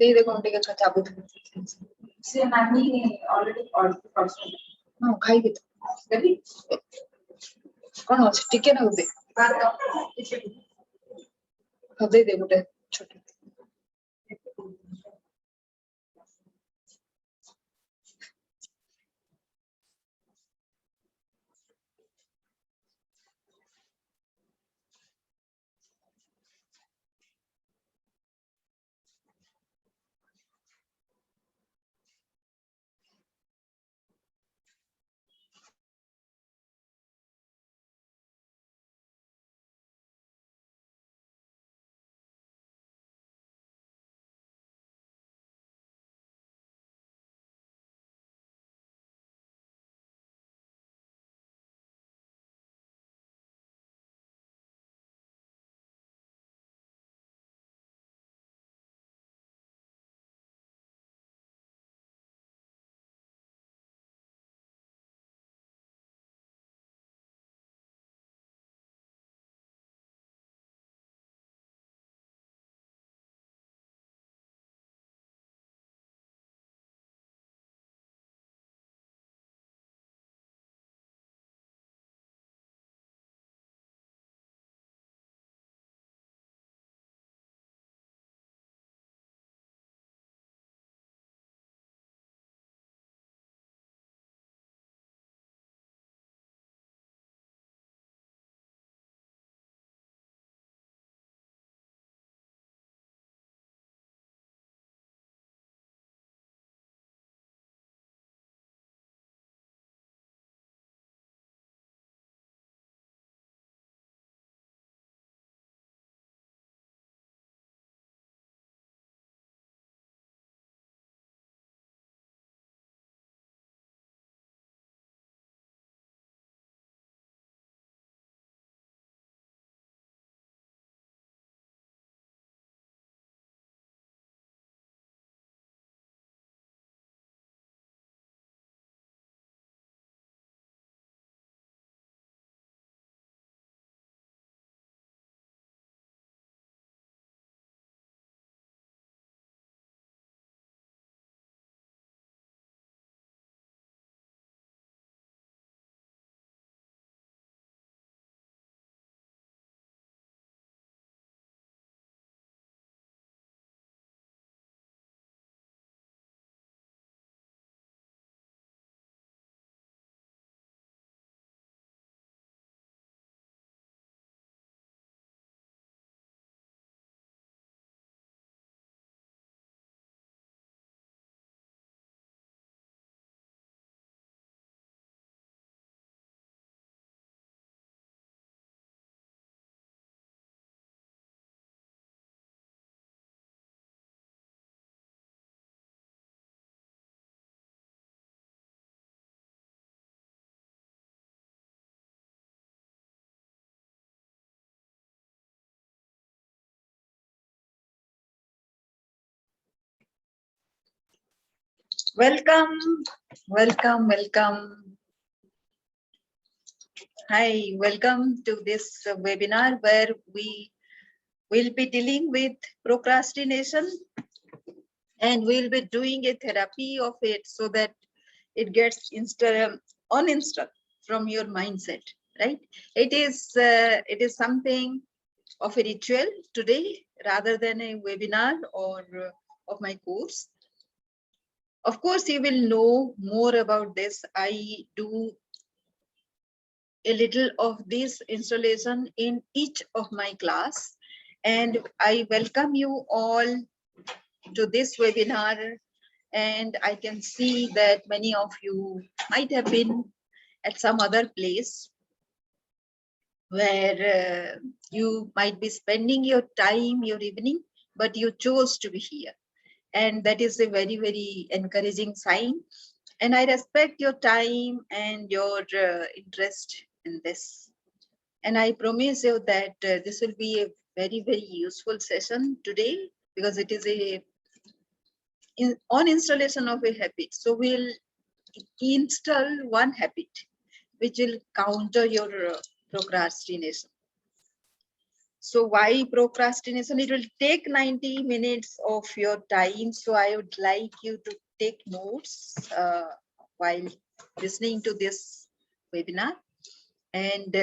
दे दे कौन टिका चाबू से नानी ऑलरेडी ऑर्डर हां खाई दे देबी कौन हो टिके ना दे हां दे दे गोटे छोटे Welcome. Hi, welcome to this webinar where we will be dealing with procrastination and we'll be doing a therapy of it so that it gets uninstalled from your mindset, right? It is something of a ritual today rather than a webinar or of my course. Of course, you will know more about this. I do a little of this installation in each of my class, and I welcome you all to this webinar. And I can see that many of you might have been at some other place where you might be spending your time, your evening, but you chose to be here. And that is a very, very encouraging sign. And I respect your time and your interest in this. And I promise you that this will be a very, very useful session today because it is on installation of a habit. So we'll install one habit which will counter your procrastination. So why procrastination? It will take 90 minutes of your time. So I would like you to take notes while listening to this webinar, and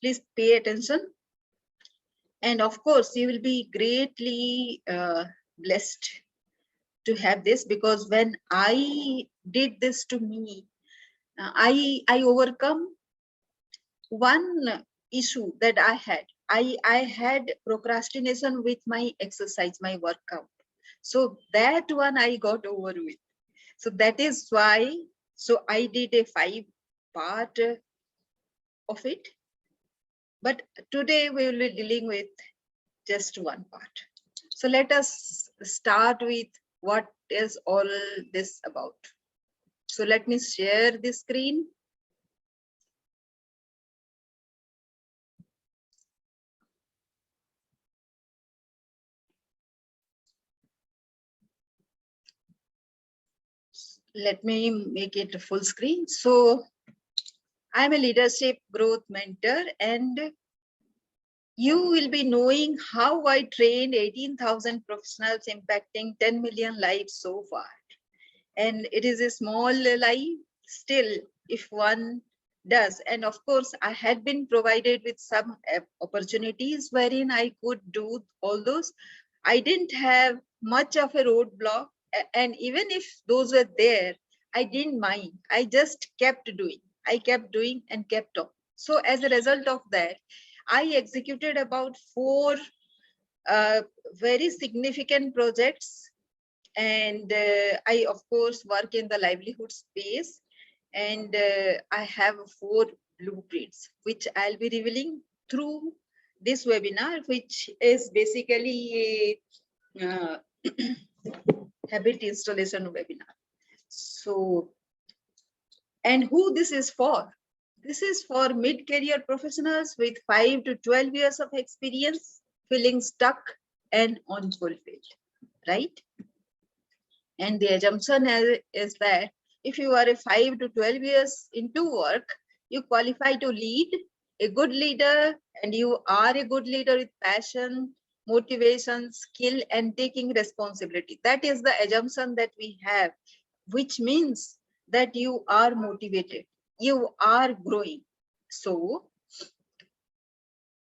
please pay attention. And of course, you will be greatly blessed to have this, because when I did this to me, I overcome one issue that I had. I had procrastination with my exercise, my workout. So that one I got over with. So that is why, so I did a 5-part of it. But today we will be dealing with just one part. So let us start with what is all this about. So let me share the screen. Let me make it a full screen. So I'm a leadership growth mentor, and you will be knowing how I trained 18,000 professionals impacting 10 million lives so far. And it is a small life still, if one does. And of course, I had been provided with some opportunities wherein I could do all those. I didn't have much of a roadblock. And even if those were there, I didn't mind. I just kept doing. I kept doing and kept on. So as a result of that, I executed about 4 very significant projects. And I, of course, work in the livelihood space. And I have 4 blueprints, which I'll be revealing through this webinar, which is basically a habit installation webinar. So, and who this is for? This is for mid-career professionals with 5 to 12 years of experience, feeling stuck and unfulfilled, right? And the assumption is that if you are a 5 to 12 years into work, you qualify to lead, a good leader, and you are a good leader with passion, motivation, skill, and taking responsibility. That is the assumption that we have, which means that you are motivated, you are growing. So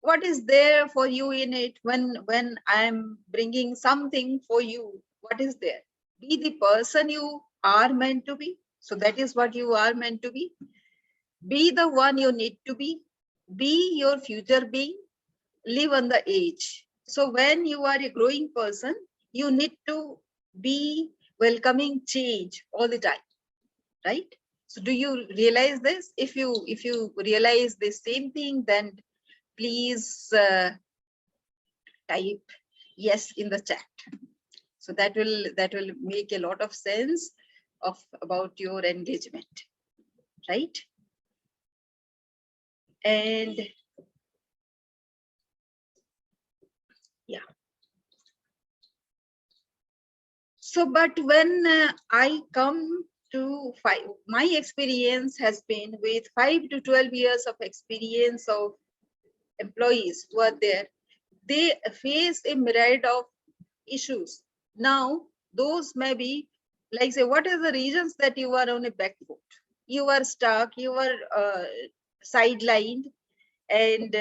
what is there for you in it? When I'm bringing something for you, what is there? Be the person you are meant to be. So that is what you are meant to be. Be the one you need to be. Be your future being. Live on the edge. So when you are a growing person, you need to be welcoming change all the time, right? So do you realize this? If you realize the same thing, then please type yes in the chat. So that will make a lot of sense about your engagement, right? And yeah. So, but when I come to 5, my experience has been with 5 to 12 years of experience of employees who are there. They face a myriad of issues. Now, those may be like, say, what are the reasons that you are on a back foot? You are stuck, you are sidelined, and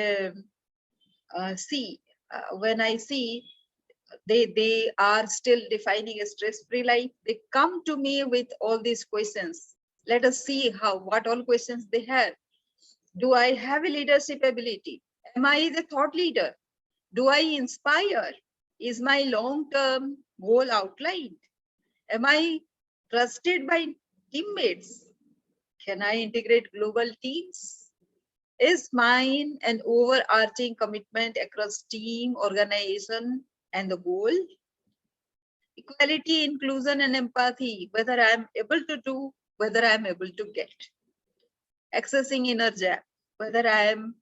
when I see they are still defining a stress-free life, they come to me with all these questions. Let us see what all questions they have. Do I have a leadership ability? Am I the thought leader? Do I inspire? Is my long-term goal outlined? Am I trusted by teammates? Can I integrate global teams? Is mine an overarching commitment across team, organization, and the goal? Equality, inclusion, and empathy, whether I'm able to do, whether I'm able to get. Accessing inner gap, whether I am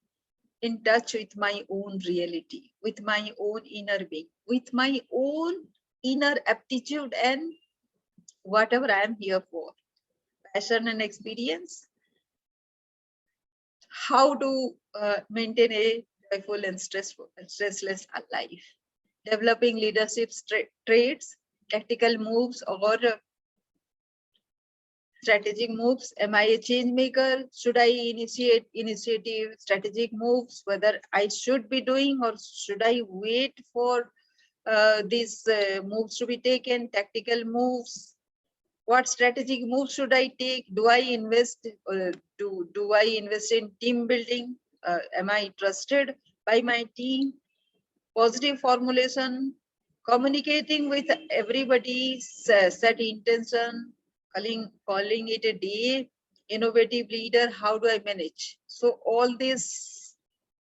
in touch with my own reality, with my own inner being, with my own inner aptitude and whatever I am here for. Passion and experience. How to maintain a joyful and stressless life. Developing leadership traits, tactical moves or strategic moves. Am I a change maker? Should I initiate initiative, strategic moves, whether I should be doing or should I wait for these moves to be taken, tactical moves? What strategic moves should I take? Do I invest? Do I invest in team building? Am I trusted by my team? Positive formulation, communicating with everybody, set intention, calling it a day. Innovative leader. How do I manage? So all this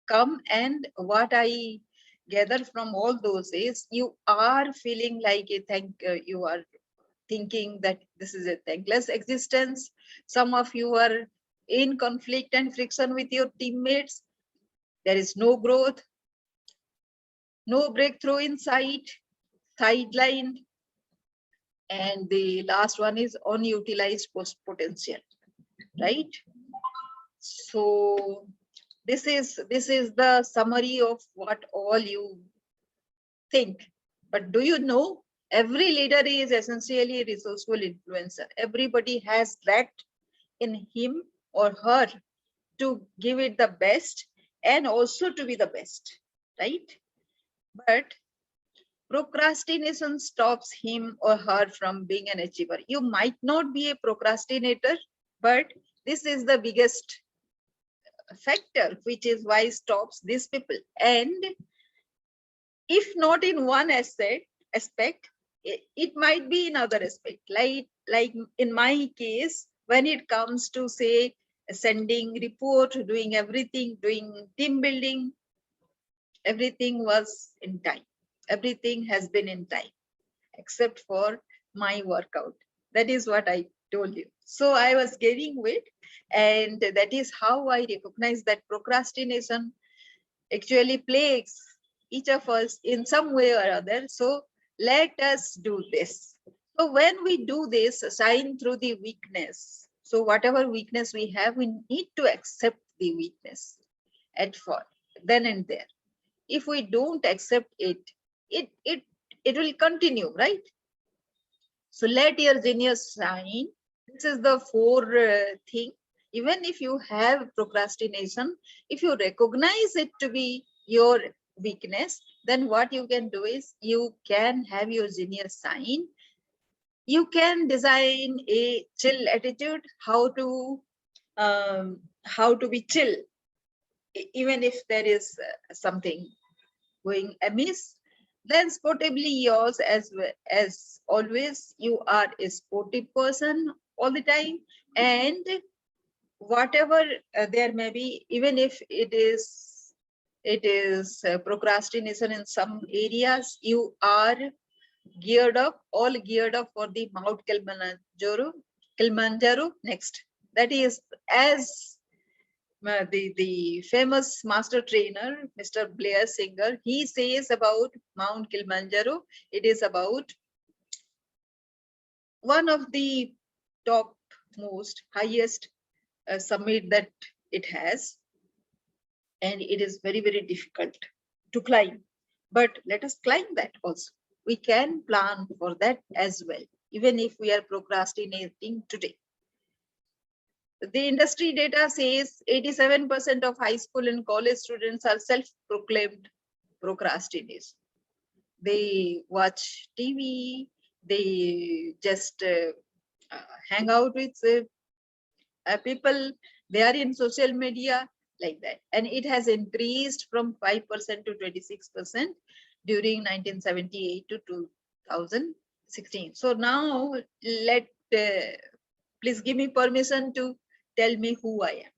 come, and what I gather from all those is you are feeling like you are thinking that this is a thankless existence. Some of you are in conflict and friction with your teammates. There is no growth, no breakthrough in sight, sidelined. And the last one is unutilized potential, right? So this is the summary of what all you think. But do you know, every leader is essentially a resourceful influencer. Everybody has that in him or her to give it the best and also to be the best, right? But procrastination stops him or her from being an achiever. You might not be a procrastinator, but this is the biggest factor, which is why stops these people. And if not in one aspect, it might be in other aspect. Like in my case, when it comes to say sending report, doing everything, doing team building, everything was in time. Everything has been in time, except for my workout. That is what I told you. So I was gaining weight, and that is how I recognize that procrastination actually plagues each of us in some way or other. So let us do this. So when we do this, shine through the weakness. So whatever weakness we have, we need to accept the weakness at first, then and there. If we don't accept it, it will continue, right? So let your genius shine. This is the four thing. Even if you have procrastination, if you recognize it to be your weakness, then what you can do is you can have your genius shine. You can design a chill attitude, how to be chill, even if there is something going amiss. Then sportively yours, as always. You are a sportive person all the time, and whatever there may be, even if it is procrastination in some areas, you are geared up, all geared up for the Mount Kilimanjaro next. That is, as the famous master trainer, Mr. Blair Singer, he says about Mount Kilimanjaro, it is about one of the top most highest summit that it has, and it is very, very difficult to climb. But let us climb that also. We can plan for that as well, even if we are procrastinating today. The industry data says 87% of high school and college students are self-proclaimed procrastinators. They watch TV, they just hang out with people, they are in social media, like that. And it has increased from 5% to 26% during 1978 to 2016. So now please give me permission to tell me who I am.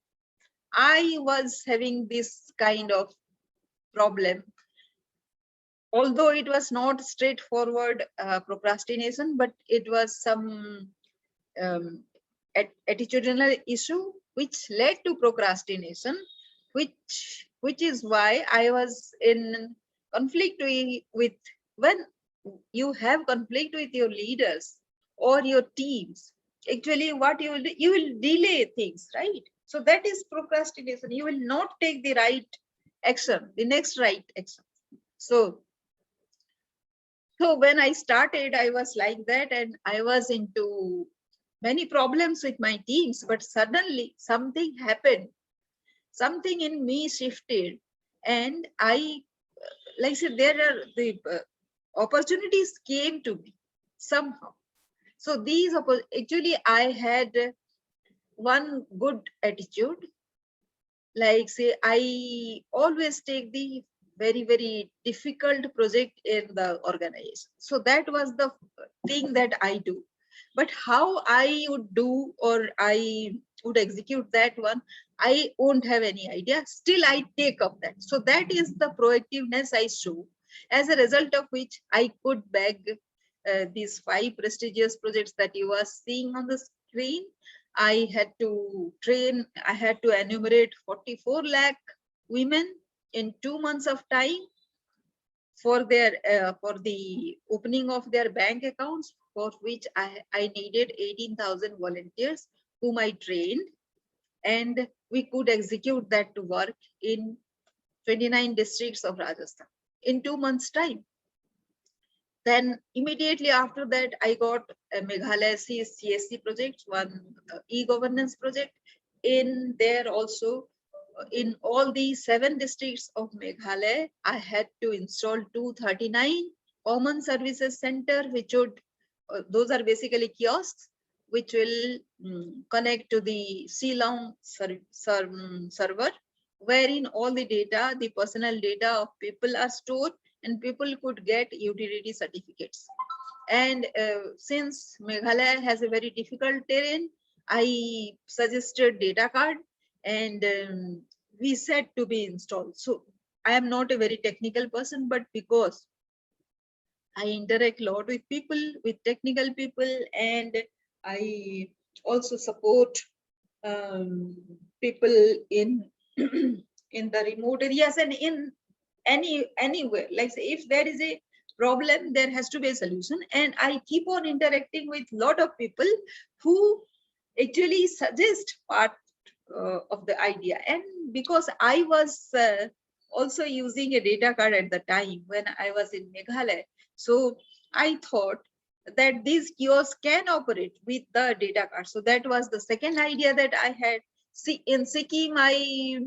I was having this kind of problem, although it was not straightforward procrastination, but it was some attitudinal issue which led to procrastination, which is why I was in conflict with when you have conflict with your leaders, or your teams, actually what you will do, you will delay things, right? So that is procrastination. You will not take the right action, the next right action. So when I started, I was like that, and I was into many problems with my teams, but suddenly something happened, something in me shifted, and I, like I said, there are the opportunities came to me somehow. So these actually I had one good attitude, like say I always take the very difficult project in the organization. So that was the thing that I do. But how I would do or I would execute that one, I won't have any idea. Still I take up that. So that is the proactiveness I show, as a result of which I could bag these 5 prestigious projects that you are seeing on the screen. I had to train, I had to enumerate 44 lakh women in 2 months of time for their for the opening of their bank accounts, for which I needed 18,000 volunteers whom I trained, and we could execute that work in 29 districts of Rajasthan in 2 months time. Then immediately after that, I got a Meghalaya CSC project, one e-governance project. In there also, in all the 7 districts of Meghalaya, I had to install 239 common services center, which would, those are basically kiosks, which will connect to the Ceylon server, wherein all the data, the personal data of people are stored, and people could get utility certificates. And since Meghalaya has a very difficult terrain, I suggested data card, and we said to be installed. So I am not a very technical person, but because I interact a lot with people, with technical people, and I also support people in in the remote areas and in anywhere. Like say, if there is a problem, there has to be a solution, and I keep on interacting with a lot of people who actually suggest part of the idea. And because I was also using a data card at the time when I was in Meghalaya, so I thought that these kiosks can operate with the data card. So that was the second idea that I had. See, in Sikkim, I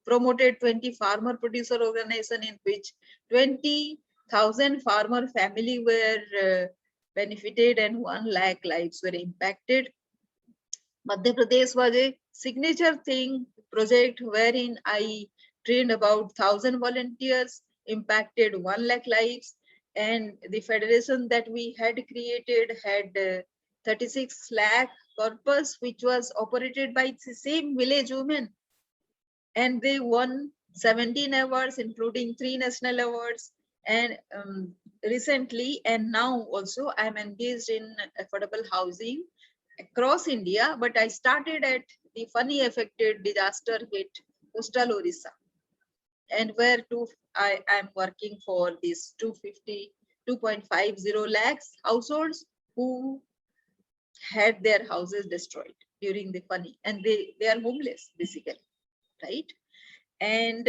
promoted 20 farmer producer organization, in which 20,000 farmer family were benefited and 1 lakh lives were impacted. Madhya Pradesh was a signature thing project wherein I trained about 1,000 volunteers, impacted 1 lakh lives, and the federation that we had created had 36 lakh corpus, which was operated by the same village women, and they won 17 awards, including 3 national awards. And recently, and now also, I'm engaged in affordable housing across India, but I started at the funny affected disaster hit coastal Orissa, and where I am working for these 250 lakhs households who had their houses destroyed during the funny, and they are homeless basically, right? And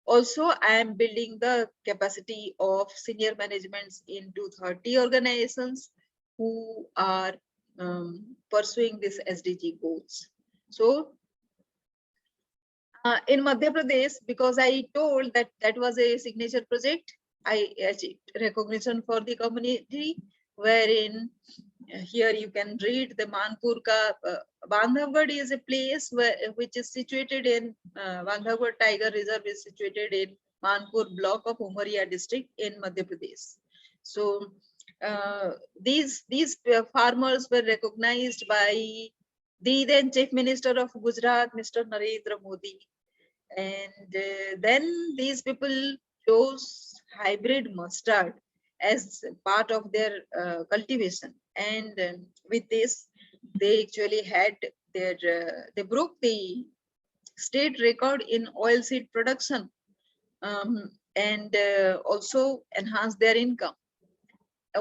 also I am building the capacity of senior managements into 30 organizations who are pursuing these SDG goals. So in Madhya Pradesh, because I told that that was a signature project, I achieved recognition for the community, wherein here you can read the Manpur ka Bandhavgarh is a place which is situated in Bandhavgarh Tiger Reserve is situated in Manpur block of Umaria district in Madhya Pradesh. So these farmers were recognized by the then Chief Minister of Gujarat, Mr. Narendra Modi, and then these people chose hybrid mustard as part of their cultivation, and with this they actually had their they broke the state record in oilseed production, and also enhanced their income.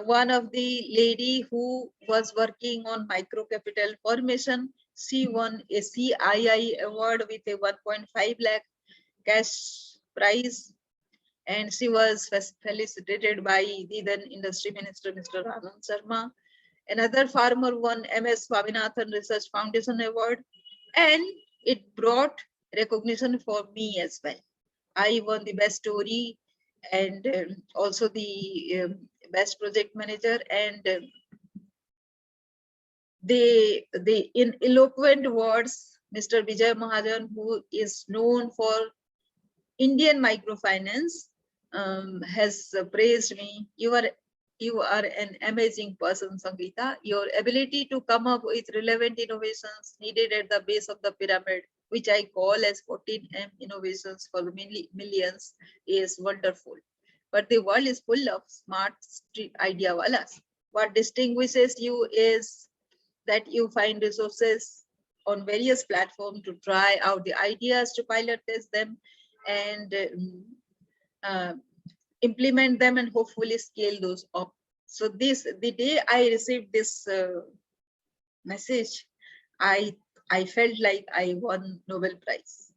one of the lady who was working on micro capital formation. She won a CII award with a 1.5 lakh cash prize, and she was felicitated by the then industry minister, Mr. Anand Sharma. Another farmer won MS Swaminathan Research Foundation Award, and it brought recognition for me as well. I won the best story and also the best project manager, and the in eloquent words, Mr. Vijay Mahajan, who is known for Indian microfinance, has praised me. You are an amazing person, Sangeeta. Your ability to come up with relevant innovations needed at the base of the pyramid, which I call as 14M innovations for millions, is wonderful. But the world is full of smart street idea walas. What distinguishes you is that you find resources on various platforms to try out the ideas, to pilot test them, and implement them, and hopefully scale those up. So the day I received this message, I felt like I won Nobel Prize.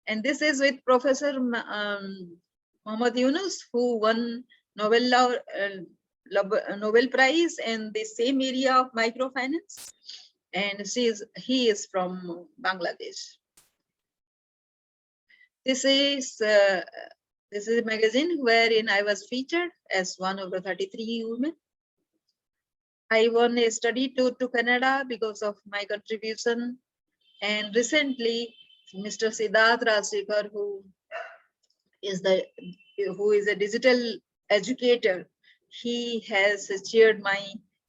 And this is with Professor Muhammad Yunus, who won Nobel Prize in the same area of microfinance, and he is from Bangladesh. This is a magazine wherein I was featured as one of the 33 women. I won a study tour to Canada because of my contribution, and recently Mr. Siddharth Rajsekhar, who is a digital educator, he has cheered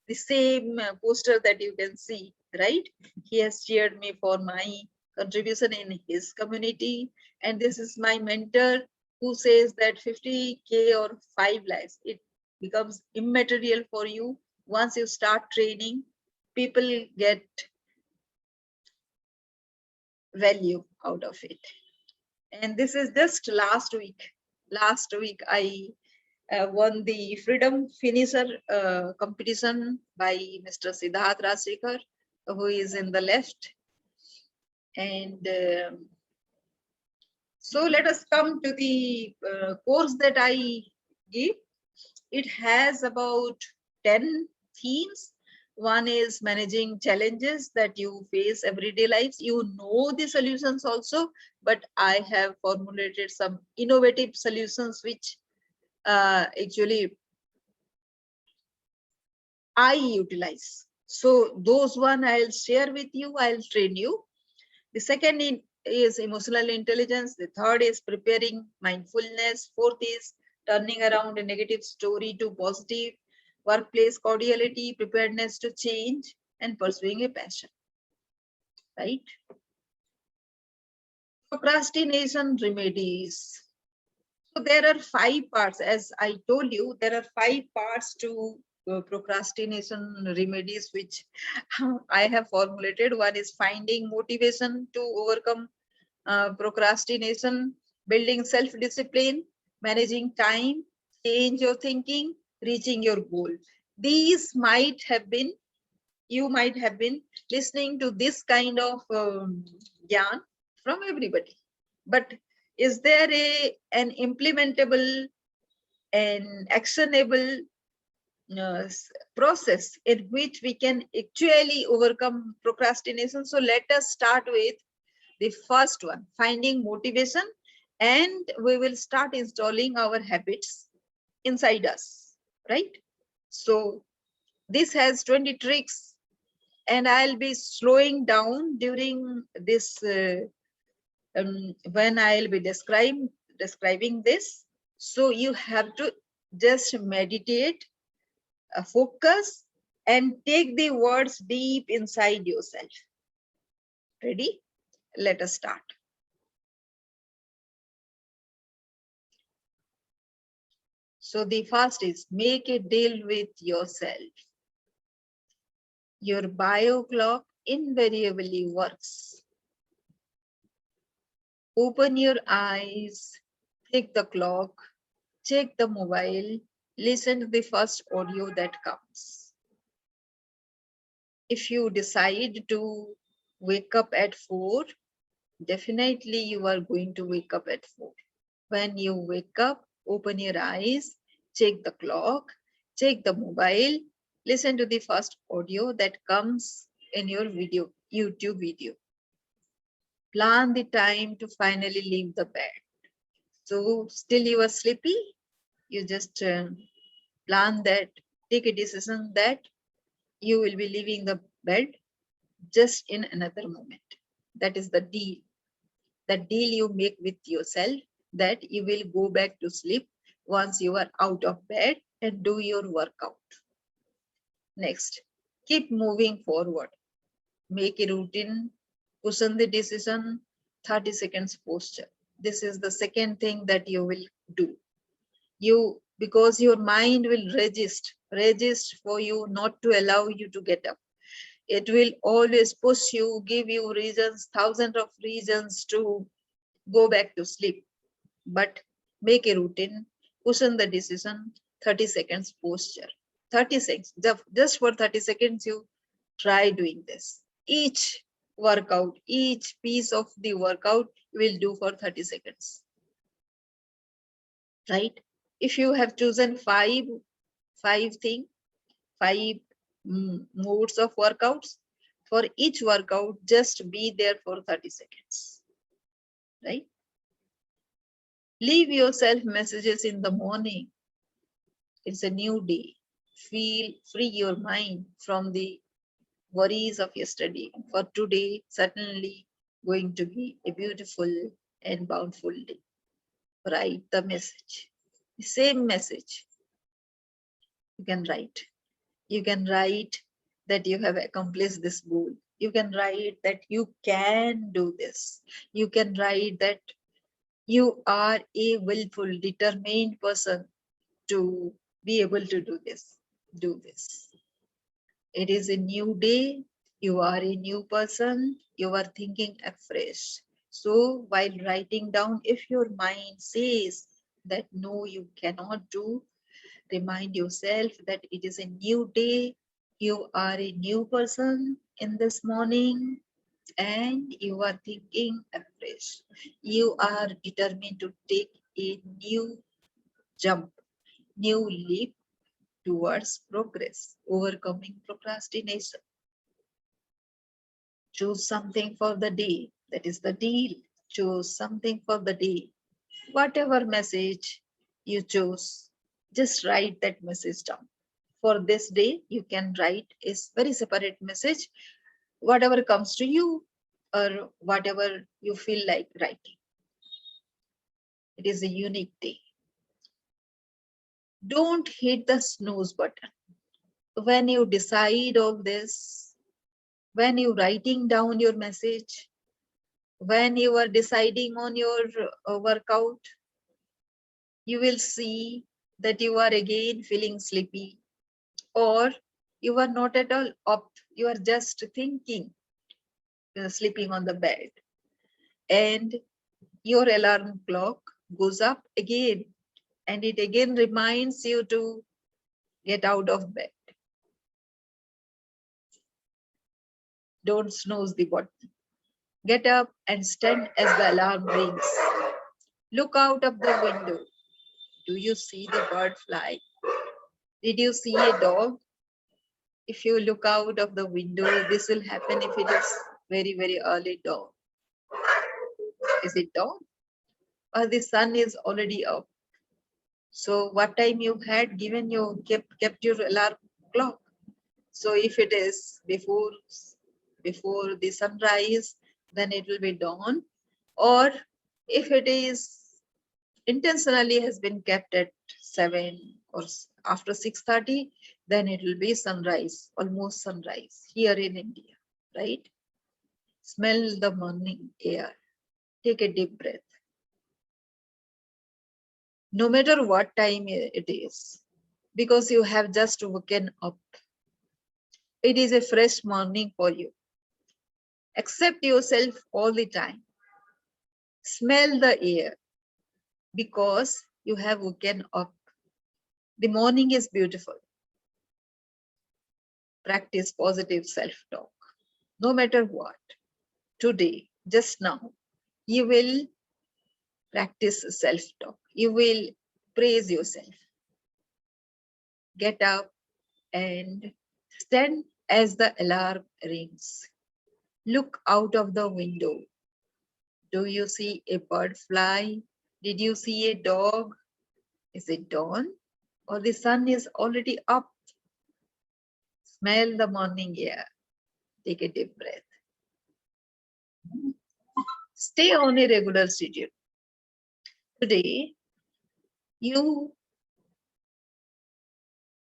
the same poster that you can see, right? He has cheered me for my contribution in his community, and this is my mentor who says that 50K or 5 lakhs, it becomes immaterial for you. Once you start training, people get value out of it. And this is just last week. Last week, I won the Freedom Finisher competition by Mr. Siddharth Rajsekhar, who is in the left. And so let us come to the course that I give. It has about 10 themes. One is managing challenges that you face everyday lives. You know the solutions also, but I have formulated some innovative solutions which actually I utilize. So those one I'll share with you, I'll train you. The second is emotional intelligence. The third is preparing mindfulness. Fourth is turning around a negative story to positive. Workplace cordiality, preparedness to change, and pursuing a passion. Right? Procrastination remedies. So there are 5 parts. As I told you, there are 5 parts to procrastination remedies, which I have formulated. One is finding motivation to overcome procrastination, building self-discipline, managing time, change your thinking, reaching your goal. These you might have been listening to this kind of yarn from everybody. But is there an implementable and actionable process in which we can actually overcome procrastination? So let us start with the first one, finding motivation, and we will start installing our habits inside us, right? So this has 20 tricks, and I'll be slowing down during this when I'll be describing this. So you have to just meditate, focus, and take the words deep inside yourself. Ready? Let us start. So the first is make a deal with yourself. Your bio clock invariably works. Open your eyes, take the clock, check the mobile, Listen to the first audio that comes. If you decide to wake up at 4, definitely you are going to wake up at 4. When you wake up, open your eyes, check the clock, check the mobile, listen to the first audio that comes in your video, YouTube video. Plan the time to finally leave the bed. So still you are sleepy, you just plan that, take a decision that you will be leaving the bed just in another moment. That is the deal. The deal you make with yourself that you will go back to sleep once you are out of bed and do your workout. Next, keep moving forward. Make a routine, cushion the decision, 30 seconds posture. This is the second thing that you will do. Because your mind will resist for you not to allow you to get up. It will always push you, give you reasons, thousands of reasons to go back to sleep. But make a routine, cushion the decision, 30 seconds posture. 30 seconds, just for 30 seconds, you try doing this. Each workout, each piece of the workout you will do for 30 seconds. Right? If you have chosen five modes of workouts, for each workout, just be there for 30 seconds. Right? Leave yourself messages in the morning. It's a new day. Feel free your mind from the worries of yesterday. For today, certainly going to be a beautiful and bountiful day. Write the message. The same message. You can write. You can write that you have accomplished this goal. You can write that you can do this. You can write that you are a willful, determined person to be able to do this. Do this. It is a new day. You are a new person. You are thinking afresh. So while writing down, if your mind says that no, you cannot do, remind yourself that it is a new day. You are a new person in this morning and you are thinking afresh. You are determined to take a new jump, new leap towards progress, overcoming procrastination. Choose something for the day. That is the deal. Choose something for the day. Whatever message you choose, just write that message down. For this day, you can write a very separate message, whatever comes to you or whatever you feel like writing. It is a unique day. Don't hit the snooze button. When you decide all this, when you're writing down your message, when you are deciding on your workout, you will see that you are again feeling sleepy or you are not at all up. You are just thinking, sleeping on the bed. And your alarm clock goes up again and it again reminds you to get out of bed. Don't snooze the button. Get up and stand as the alarm rings. Look out of the window. Do you see the bird fly? Did you see a dog? If you look out of the window, this will happen if it is very, very early dawn. Is it dawn? Or the sun is already up? So what time you had given you kept your alarm clock? So if it is before the sunrise, then it will be dawn. Or if it is intentionally has been kept at 7 or after 6:30, then it will be sunrise, almost sunrise here in India, right? Smell the morning air. Take a deep breath. No matter what time it is, because you have just woken up, it is a fresh morning for you. Accept yourself all the time. Smell the air because you have woken up. The morning is beautiful. Practice positive self-talk. No matter what, today, just now, you will practice self-talk. You will praise yourself. Get up and stand as the alarm rings. Look out of the window. Do you see a bird fly? Did you see a dog? Is it dawn? Or the sun is already up? Smell the morning air. Take a deep breath. Stay on a regular schedule. Today,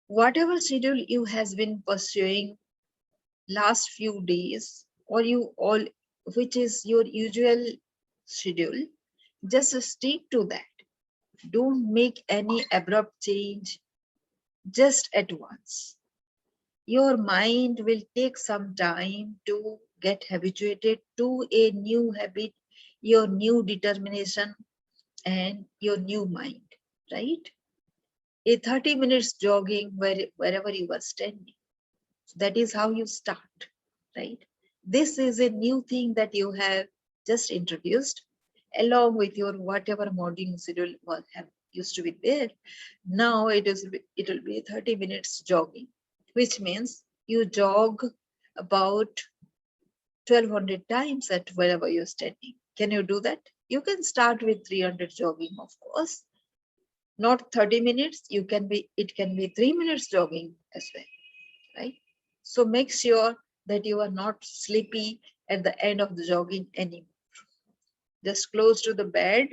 whatever schedule you has been pursuing last few days, or which is your usual schedule, just stick to that. Don't make any abrupt change just at once. Your mind will take some time to get habituated to a new habit, your new determination, and your new mind, right? A 30 minutes jogging wherever you are standing. That is how you start, right? This is a new thing that you have just introduced along with your whatever morning schedule used to be there. Now it will be 30 minutes jogging, which means you jog about 1200 times at wherever you're standing. Can you do that? You can start with 300 jogging, of course. Not 30 minutes, it can be 3 minutes jogging as well, right? So make sure that you are not sleepy at the end of the jogging anymore. Just close to the bed.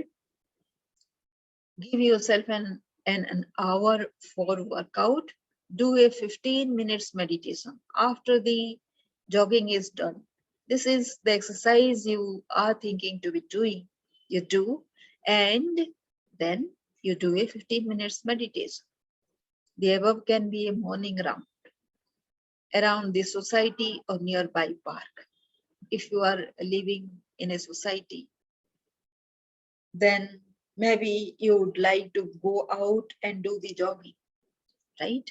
Give yourself an hour for workout. Do a 15 minutes meditation after the jogging is done. This is the exercise you are thinking to be doing. You do, and then you do a 15 minutes meditation. The above can be a morning round around the society or nearby park. If you are living in a society, then maybe you would like to go out and do the jogging, right?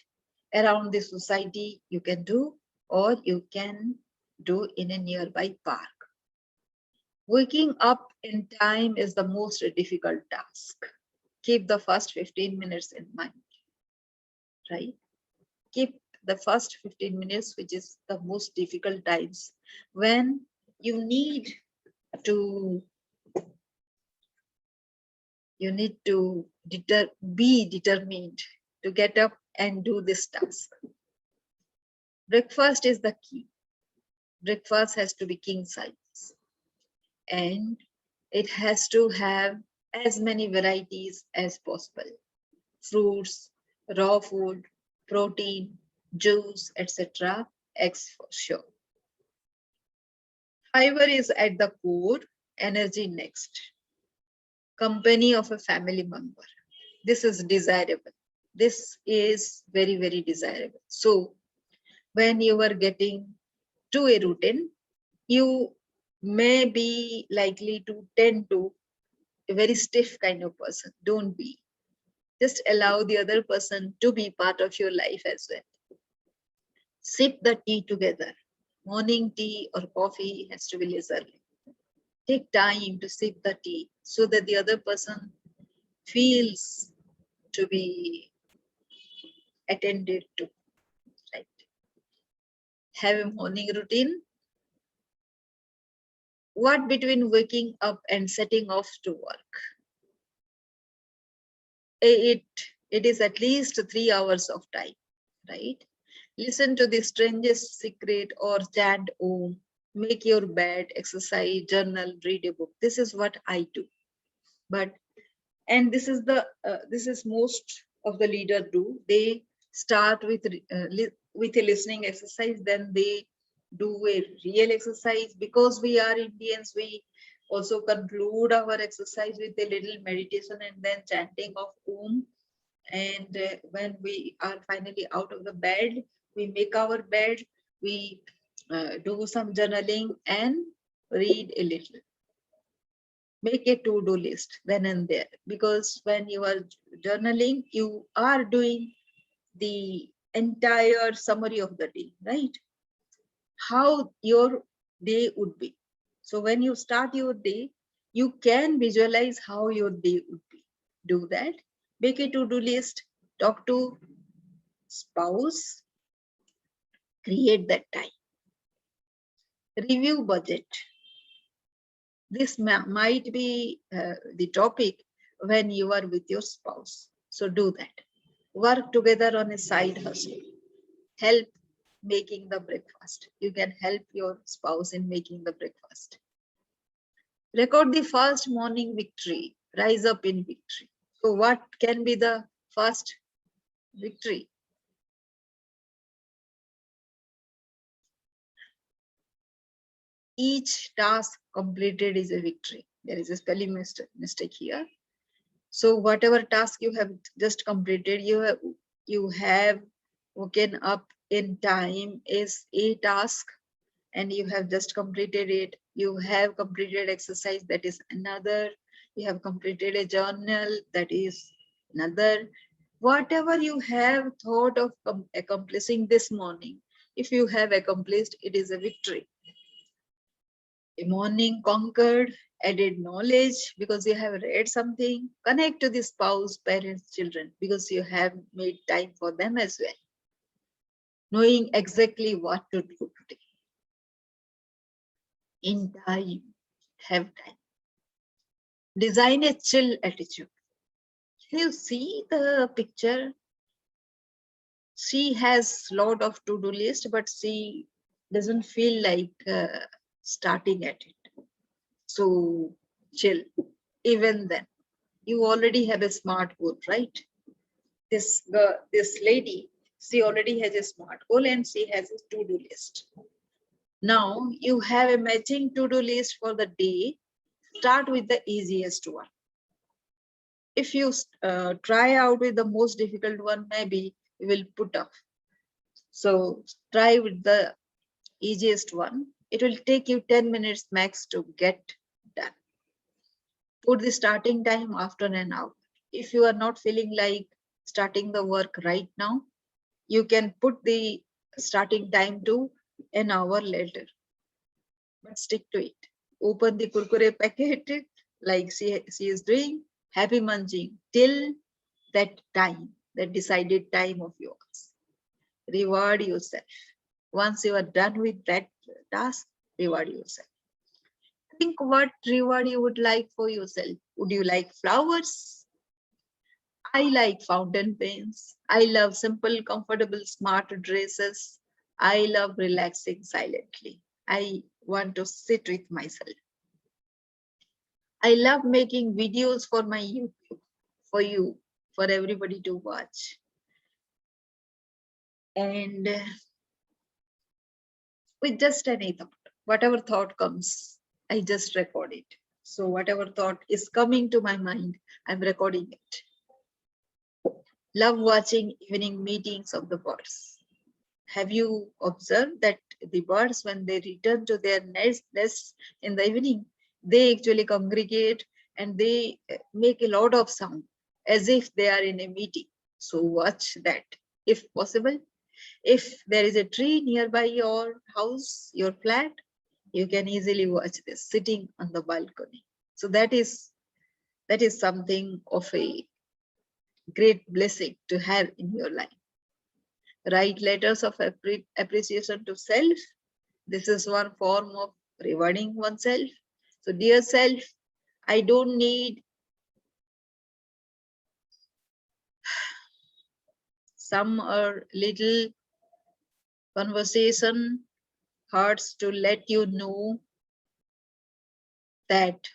Around the society you can do, or you can do in a nearby park. Waking up in time is the most difficult task. Keep the first 15 minutes in mind, right? Keep the first 15 minutes, which is the most difficult times when you need to be determined to get up and do this task. Breakfast is the key. Breakfast has to be king size, and it has to have as many varieties as possible. Fruits, raw food, protein, juice, etc. Eggs for sure. Fiber is at the core, energy next. Company of a family member. This is desirable. This is very, very desirable. So when you are getting to a routine, you may be likely to tend to a very stiff kind of person. Don't be. Just allow the other person to be part of your life as well. Sip the tea together. Morning tea or coffee has to be leisurely. Take time to sip the tea so that the other person feels to be attended to, right? Have a morning routine. What between waking up and setting off to work? It is at least 3 hours of time, right? Listen to the strangest secret or chant Om. Make your bed, exercise, journal, read a book. This is what I do. And this is most of the leaders do. They start with a listening exercise, then they do a real exercise. Because we are Indians, we also conclude our exercise with a little meditation and then chanting of Om. And when we are finally out of the bed, we make our bed, we do some journaling and read a little. make a to-do list then and there, because when you are journaling, you are doing the entire summary of the day, right? How your day would be. So when you start your day, you can visualize how your day would be. Do that. Make a to-do list. Talk to spouse. Create that time. Review budget. This might be the topic when you are with your spouse. So do that. Work together on a side hustle. Help making the breakfast. You can help your spouse in making the breakfast. Record the first morning victory. Rise up in victory. So what can be the first victory? Each task completed is a victory. There is a spelling mistake here. So whatever task you have just completed, you have woken up in time is a task, and you have just completed it. You have completed exercise, that is another. You have completed a journal, that is another. Whatever you have thought of accomplishing this morning, if you have accomplished, it is a victory. A morning conquered, added knowledge because you have read something. Connect to the spouse, parents, children, because you have made time for them as well. Knowing exactly what to do today. In time, have time. Design a chill attitude. You see the picture. She has lot of to-do list, but she doesn't feel like starting at it. So chill. Even then, you already have a smart goal, right? This lady, she already has a smart goal and she has a to-do list. Now you have a matching to-do list for the day. Start with the easiest one. If you try out with the most difficult one, maybe you will put off. So try with the easiest one. It will take you 10 minutes max to get done. Put the starting time after an hour. If you are not feeling like starting the work right now, you can put the starting time to an hour later. But stick to it. Open the kurkure packet like she is doing. Happy munching till that time, that decided time of yours. Reward yourself. Once you are done with that task, reward yourself. Think what reward you would like for yourself. Would you like flowers? I like fountain pens. I love simple, comfortable, smart dresses. I love relaxing silently. I want to sit with myself. I love making videos for my YouTube, for you, for everybody to watch. And with just any thought, whatever thought comes, I just record it. So whatever thought is coming to my mind, I'm recording it. Love watching evening meetings of the birds. Have you observed that the birds, when they return to their nests in the evening, they actually congregate and they make a lot of sound as if they are in a meeting. So watch that if possible. If there is a tree nearby your house, your flat, you can easily watch this sitting on the balcony. So that is something of a great blessing to have in your life. Write letters of appreciation to self. This is one form of rewarding oneself. So dear self, I don't need some or little conversation hearts to let you know that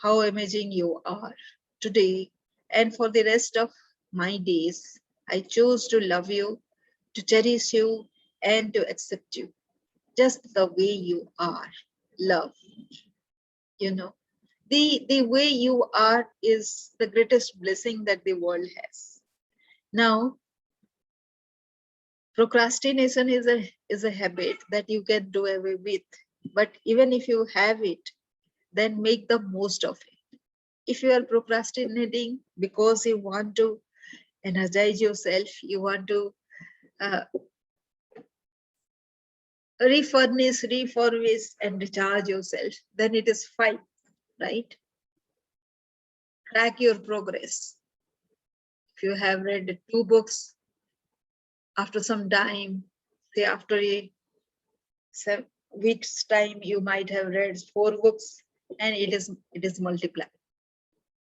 how amazing you are today and for the rest of my days. I choose to love you, to cherish you, and to accept you just the way you are. Love, you know. The way you are is the greatest blessing that the world has. Now, procrastination is a habit that you can do away with. But even if you have it, then make the most of it. If you are procrastinating because you want to energize yourself, you want to uh, refurbish and recharge yourself, then it is fine, right? Track your progress. If you have read 2 books, after some time, say after a week's time, you might have read 4 books, and it is multiplied.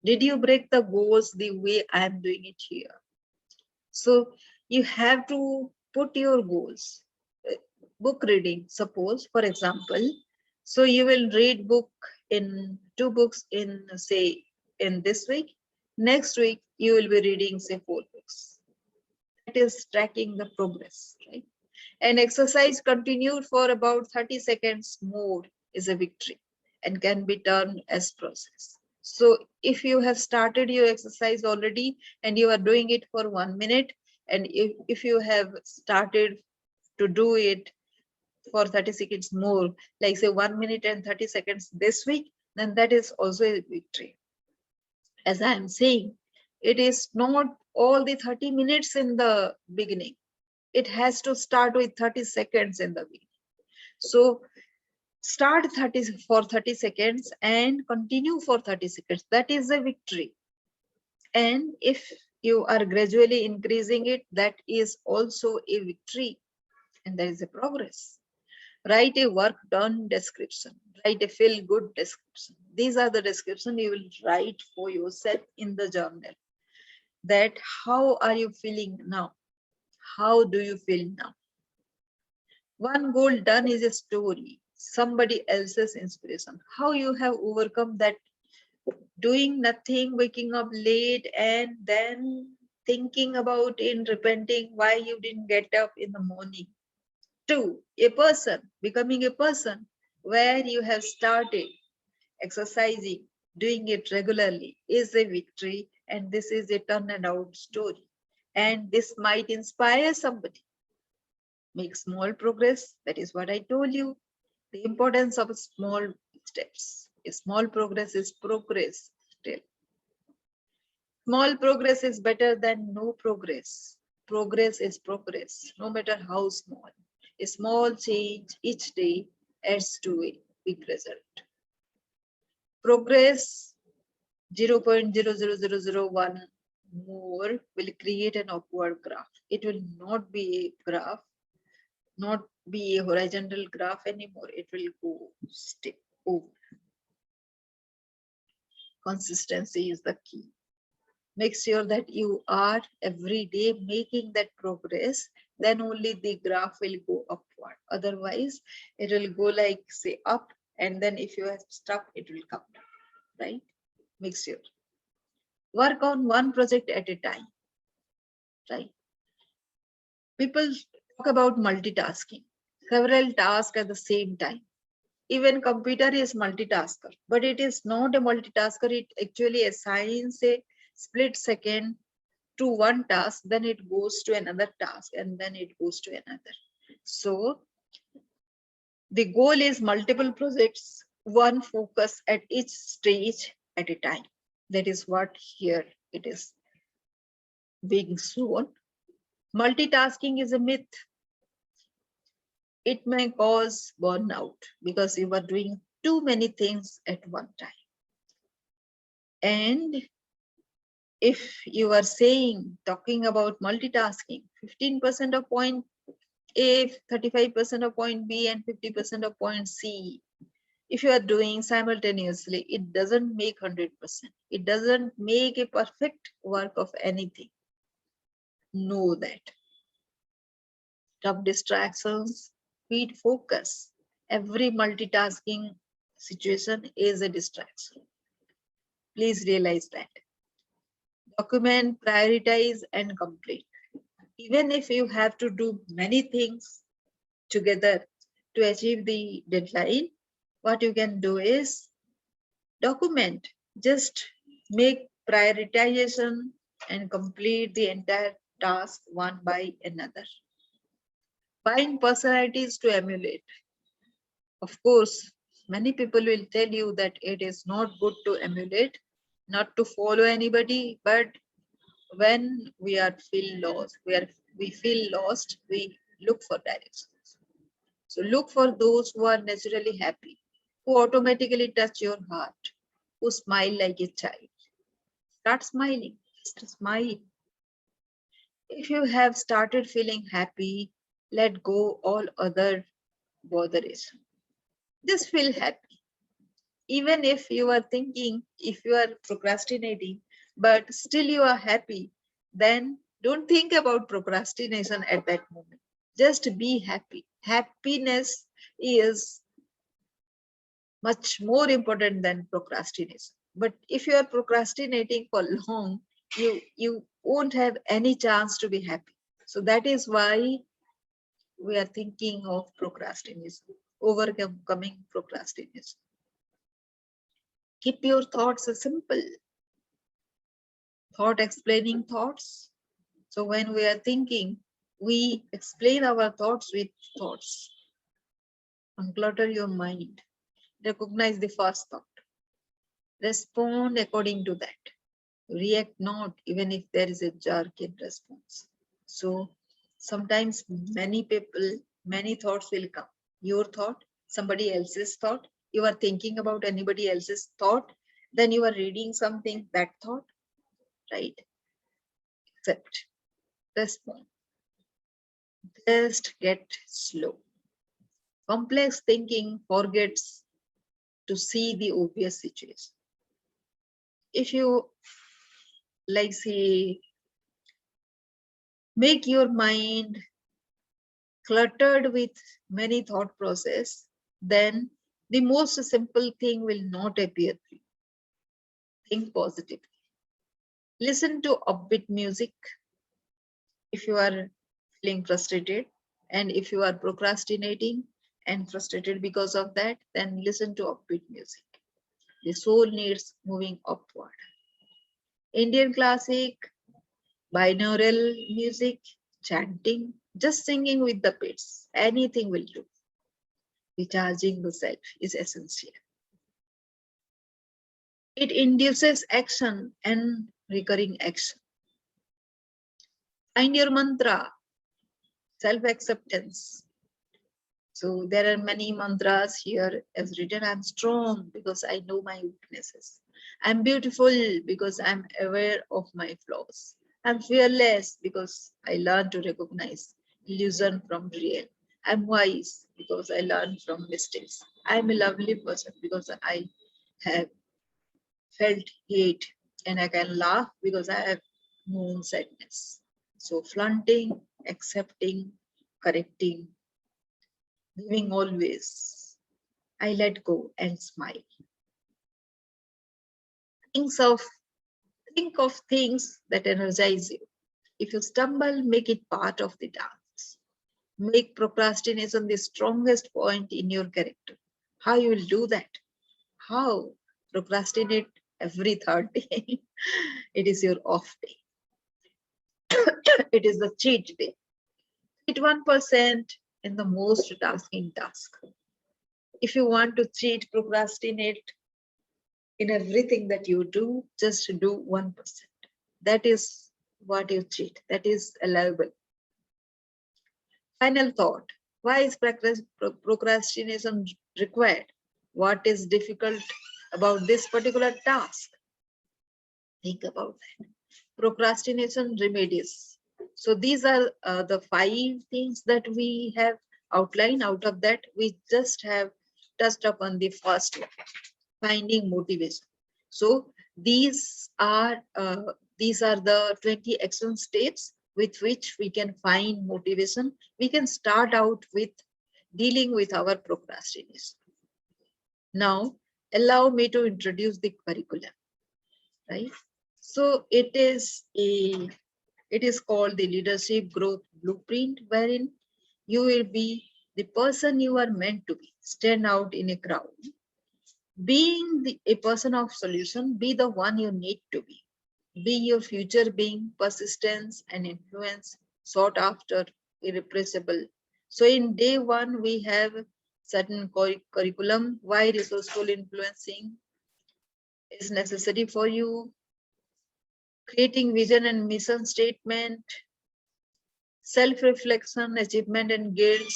Did you break the goals the way I am doing it here? So you have to put your goals. Book reading, suppose, for example, so you will read 2 books in, say, in this week. Next week, you will be reading, say, 4 books. That is tracking the progress, right? An exercise continued for about 30 seconds more is a victory and can be termed as process. So if you have started your exercise already and you are doing it for 1 minute, and if you have started to do it for 30 seconds more, like say 1 minute and 30 seconds this week, then that is also a victory. As I am saying, it is not all the 30 minutes in the beginning. It has to start with 30 seconds in the beginning. So start 30 seconds and continue for 30 seconds. That is a victory. And if you are gradually increasing it, that is also a victory. And there is a progress. Write a work done description. Write a feel good description. These are the description you will write for yourself in the journal. That how are you feeling now? How do you feel now? One goal done is a story, somebody else's inspiration. How you have overcome that doing nothing, waking up late, and then thinking about in repenting why you didn't get up in the morning. 2, a person, becoming a person where you have started exercising, doing it regularly is a victory, and this is a turnaround story. And this might inspire somebody. Make small progress. That is what I told you. The importance of small steps. A small progress is progress still. Small progress is better than no progress. Progress is progress, no matter how small. A small change each day adds to a big result. Progress 0.00001 more will create an upward graph. It will not be a graph, not be a horizontal graph anymore. It will go step over. Consistency is the key. Make sure that you are every day making that progress, then only the graph will go upward. Otherwise, it will go like, say, up, and then if you have stuck, it will come down, right? Make sure. Work on one project at a time, right? People talk about multitasking, several tasks at the same time. Even computer is multitasker, but it is not a multitasker. It actually assigns a split second to one task, then it goes to another task, and then it goes to another. So the goal is multiple projects, one focus at each stage at a time. That is what here it is being shown. Multitasking is a myth. It may cause burnout because you are doing too many things at one time. And if you are talking about multitasking, 15% of point A, 35% of point B, and 50% of point C, if you are doing simultaneously, it doesn't make 100%. It doesn't make a perfect work of anything. Know that. Tough distractions feed focus. Every multitasking situation is a distraction. Please realize that. Document, prioritize, and complete. Even if you have to do many things together to achieve the deadline, what you can do is document. Just make prioritization and complete the entire task one by another. Find personalities to emulate. Of course, many people will tell you that it is not good to emulate, not to follow anybody, but when we are feel lost, we feel lost, we look for directions. So look for those who are naturally happy, who automatically touch your heart, who smile like a child. Start smiling, just smile. If you have started feeling happy, let go all other botheration. Just feel happy. Even if you are thinking, if you are procrastinating, but still you are happy, then don't think about procrastination at that moment. Just be happy. Happiness is much more important than procrastination. But if you are procrastinating for long, you won't have any chance to be happy. So that is why we are thinking of procrastination, overcoming procrastination. Keep your thoughts simple. Thought explaining thoughts. So when we are thinking, we explain our thoughts with thoughts. Unclutter your mind. Recognize the first thought. Respond according to that. React not, even if there is a jerk in response. So sometimes many thoughts will come. Your thought, somebody else's thought. You are thinking about anybody else's thought. Then you are reading something, that thought, right? Accept, respond. Just get slow. Complex thinking forgets to see the obvious situation. If you, like, say, make your mind cluttered with many thought process, then the most simple thing will not appear to you. Think positively. Listen to upbeat music if you are feeling frustrated, and if you are procrastinating and frustrated because of that, then listen to upbeat music. The soul needs moving upward. Indian classic, binaural music, chanting, just singing with the beats, anything will do. Recharging the self is essential. It induces action and recurring action. Find your mantra, self-acceptance. So there are many mantras here as written. I'm strong because I know my weaknesses. I'm beautiful because I'm aware of my flaws. I'm fearless because I learn to recognize illusion from real. I'm wise because I learn from mistakes. I'm a lovely person because I have felt hate, and I can laugh because I have known sadness. So flaunting, accepting, correcting, living always. I let go and smile. Things of Think of things that energize you. If you stumble, make it part of the dance. Make procrastination the strongest point in your character. How you will do that? How? Procrastinate every third day. It is your off day. It is the cheat day. Cheat 1% in the most tasking task. If you want to cheat, procrastinate in everything that you do, just do 1%. That is what you cheat. That is allowable. Final thought. Why is procrastination required? What is difficult about this particular task? Think about that. Procrastination remedies. So these are the 5 things that we have outlined. Out of that, we just have touched upon the first one, finding motivation. So these are the 20 action steps with which we can find motivation. We can start out with dealing with our procrastination. Now, allow me to introduce the curriculum, right? So it is called the leadership growth blueprint, wherein you will be the person you are meant to be, stand out in a crowd. Being a person of solution, be the one you need to be. Be your future being, persistence and influence, sought after, irrepressible. So in day 1, we have certain curriculum, why resourceful influencing, is necessary for you. Creating vision and mission statement, self-reflection, achievement and guilt,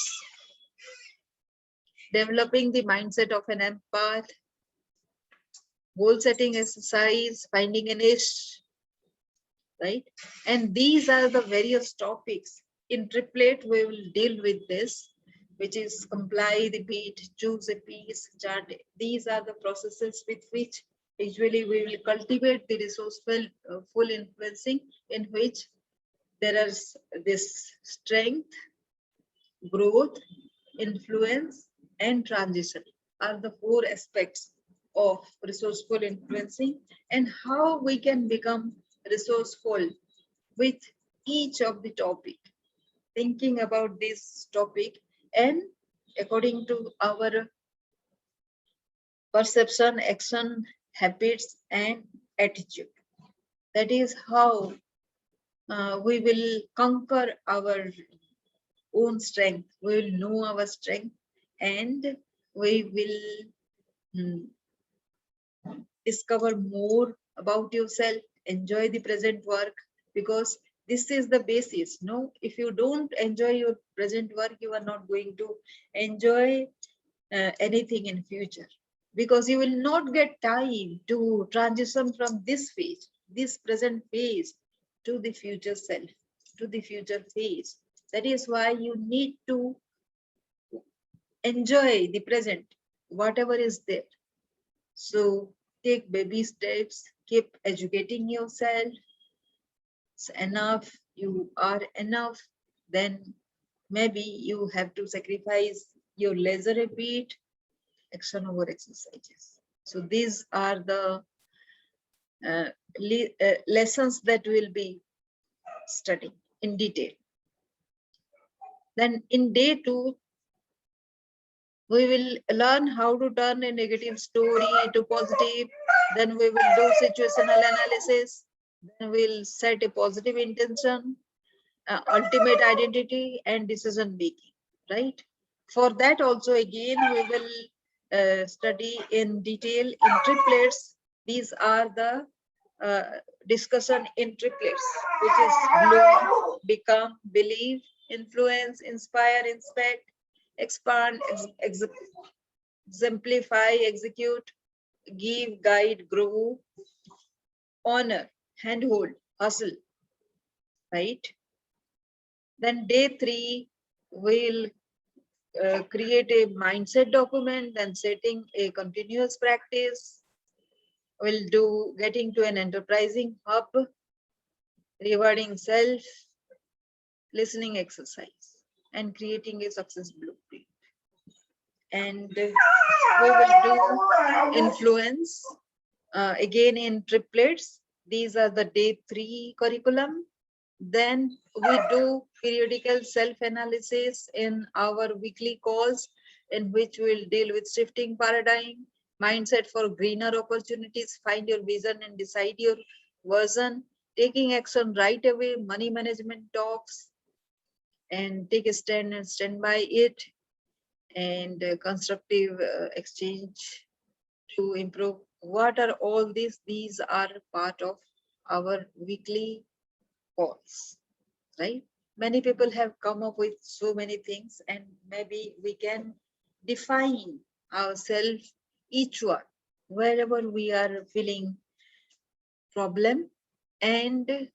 developing the mindset of an empath, goal setting exercise, finding a niche, right? And these are the various topics. In triplet, we will deal with this, which is comply, repeat, choose a piece, chart. These are the processes with which usually we will cultivate the resourceful full influencing, in which there is this strength, growth, influence, and transition are the four aspects of resourceful influencing, and how we can become resourceful with each of the topic, thinking about this topic and according to our perception, action, habits, and attitude. That is how we will conquer our own strength. We will know our strength, and we will discover more about yourself, enjoy the present work, because this is the basis. No, if you don't enjoy your present work, you are not going to enjoy anything in future, because you will not get time to transition from this phase, this present phase, to the future self, to the future phase. That is why you need to enjoy the present, whatever is there. So take baby steps, keep educating yourself. It's enough, you are enough. Then maybe you have to sacrifice your leisure a bit, action over exercises. So these are the lessons that we'll be studying in detail. Then in day 2, we will learn how to turn a negative story to positive. Then we will do situational analysis. Then we'll set a positive intention, ultimate identity, and decision making, right? For that also, again, we will study in detail in triplets. These are the discussion in triplets, which is bloom, become, believe, influence, inspire, inspect, expand, exemplify, execute, give, guide, grow, honor, handhold, hustle, right? Then day 3, we'll create a mindset document and setting a continuous practice. We'll do getting to an enterprising hub, rewarding self, listening exercise, and creating a success blueprint. And we will do influence again in triplets. These are the day 3 curriculum. Then we do periodical self-analysis in our weekly calls, in which we'll deal with shifting paradigm, mindset for greener opportunities, find your vision and decide your version, taking action right away, money management talks, and take a stand and stand by it, and constructive exchange to improve. What are all these? These are part of our weekly calls, right? Many people have come up with so many things, and maybe we can define ourselves, each one, wherever we are feeling problem, and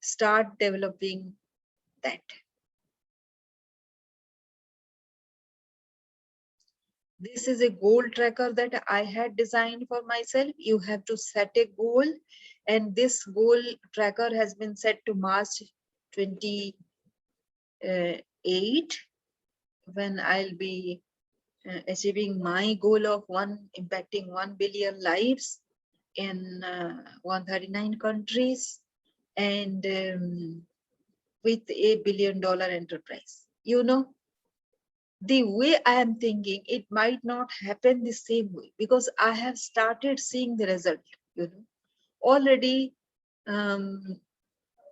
start developing that. This is a goal tracker that I had designed for myself. You have to set a goal, and this goal tracker has been set to March 28, when I'll be achieving my goal of impacting 1 billion lives in 139 countries, and with $1 billion enterprise. You know, the way I am thinking, it might not happen the same way, because I have started seeing the result. You know, already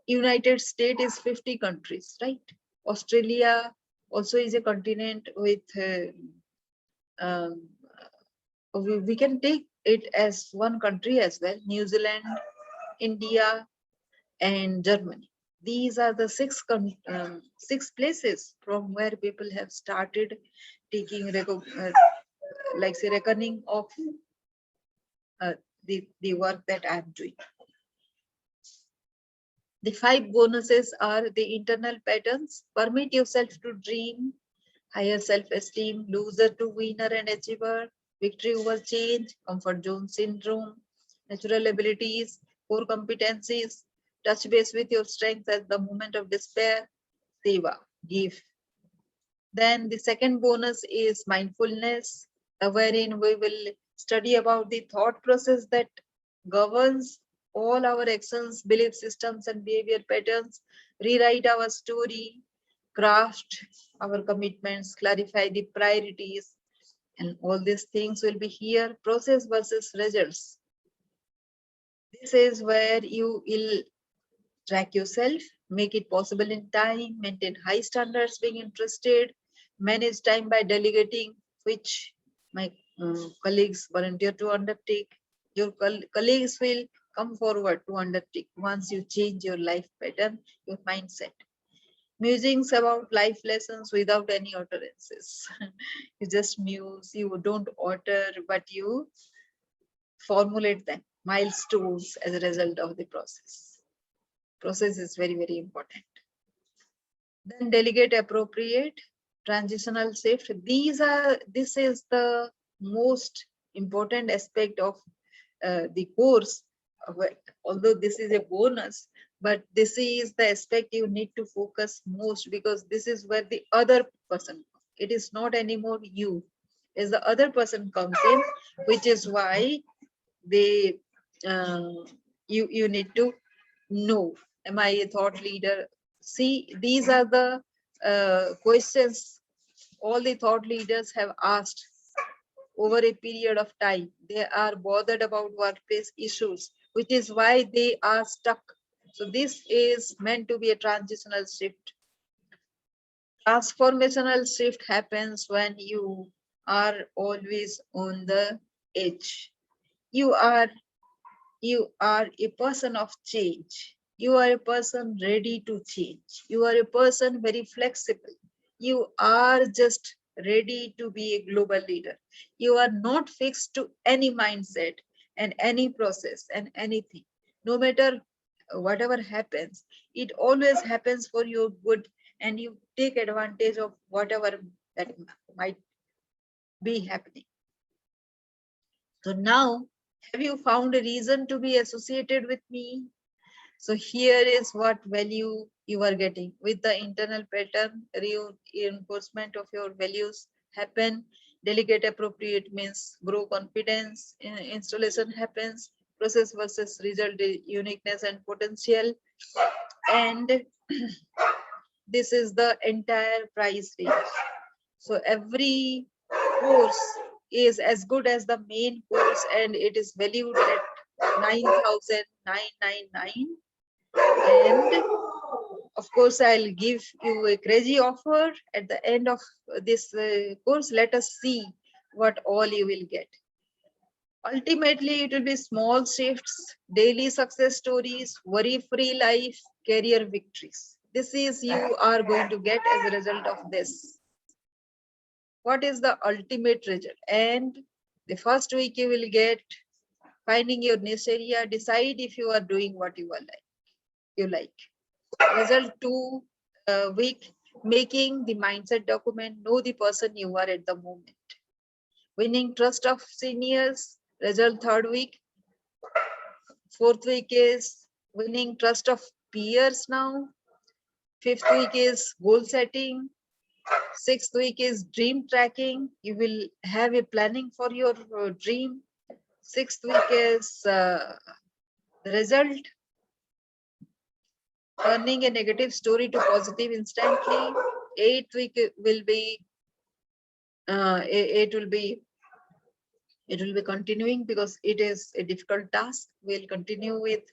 United States is 50 countries, right? Australia also is a continent with we can take it as one country as well, New Zealand, India, and Germany. These are the six places from where people have started taking like say reckoning of the work that I'm doing. The 5 bonuses are the internal patterns. Permit yourself to dream, higher self-esteem, loser to winner and achiever, victory over change, comfort zone syndrome, natural abilities, core competencies, touch base with your strengths at the moment of despair, seva, give. Then the second bonus is mindfulness, wherein we will study about the thought process that governs all our actions, belief systems, and behavior patterns, rewrite our story, craft our commitments, clarify the priorities, and all these things will be here. Process versus results. This is where you will track yourself, make it possible in time, maintain high standards, being interested, manage time by delegating, which my colleagues volunteer to undertake. Your colleagues will come forward to undertake once you change your life pattern, your mindset. Musings about life lessons without any utterances. You just muse, you don't utter, but you formulate them, milestones as a result of the process. Process is very, very important. Then delegate appropriate, transitional shift. This is the most important aspect of the course. Although this is a bonus, but this is the aspect you need to focus most, because this is where the other person, it is not anymore you, as the other person comes in, which is why they you need to know, am I a thought leader? See, these are the questions all the thought leaders have asked over a period of time. They are bothered about workplace issues, which is why they are stuck. So this is meant to be a transitional shift. Transformational shift happens when you are always on the edge. You are a person of change. You are a person ready to change. You are a person very flexible. You are just ready to be a global leader. You are not fixed to any mindset and any process and anything. No matter whatever happens, it always happens for your good, and you take advantage of whatever that might be happening. So now, have you found a reason to be associated with me? So here is what value you are getting. With the internal pattern, reinforcement of your values happen. Delegate appropriate means grow confidence. Installation happens. Process versus result, uniqueness and potential. And this is the entire price range. So every course is as good as the main course, and it is valued at 9,999. And of course, I'll give you a crazy offer at the end of this course. Let us see what all you will get. Ultimately, it will be small shifts, daily success stories, worry-free life, career victories. This is you are going to get as a result of this. What is the ultimate result? And the first week you will get finding your niche area, decide if you are doing what you like. Result 2 week, making the mindset document, know the person you are at the moment. Winning trust of seniors, result 3rd week. 4th week is winning trust of peers now. 5th week is goal setting. 6th week is dream tracking. You will have a planning for your dream. 6th week is the result, turning a negative story to positive instantly. 8th week will be it will be continuing, because it is a difficult task. We'll continue with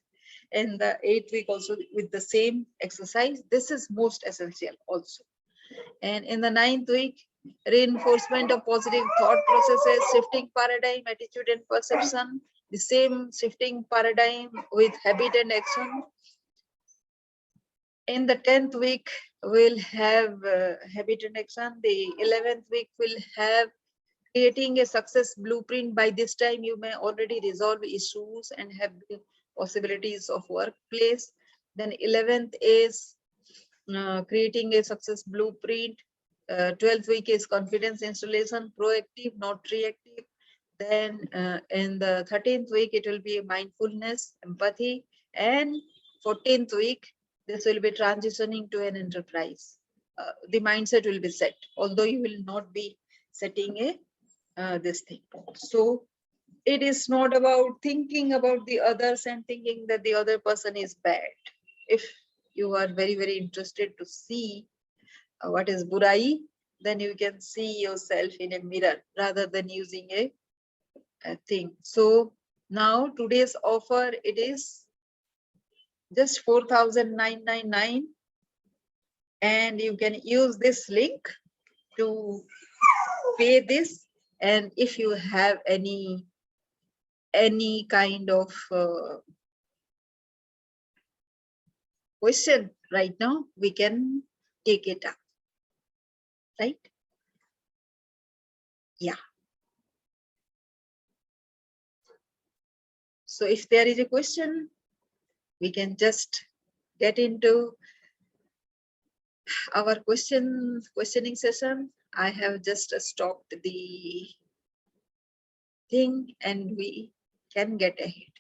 in the 8th week also with the same exercise. This is most essential also. And in the 9th week, reinforcement of positive thought processes, shifting paradigm, attitude and perception, the same shifting paradigm with habit and action. In the 10th week, we'll have habit and action. The 11th week will have creating a success blueprint. By this time, you may already resolve issues and have possibilities of workplace. Then 11th is creating a success blueprint. 12th week is confidence installation, proactive, not reactive. Then in the 13th week, it will be mindfulness, empathy. And 14th week, this will be transitioning to an enterprise. The mindset will be set, although you will not be setting a this thing. So it is not about thinking about the others and thinking that the other person is bad. If you are very, very interested to see what is burai, then you can see yourself in a mirror rather than using a thing. So now today's offer, it is just 4,999, and you can use this link to pay this. And if you have any kind of question right now, we can take it up, right? Yeah. So if there is a question, we can just get into our questioning session. I have just stopped the thing and we can get ahead.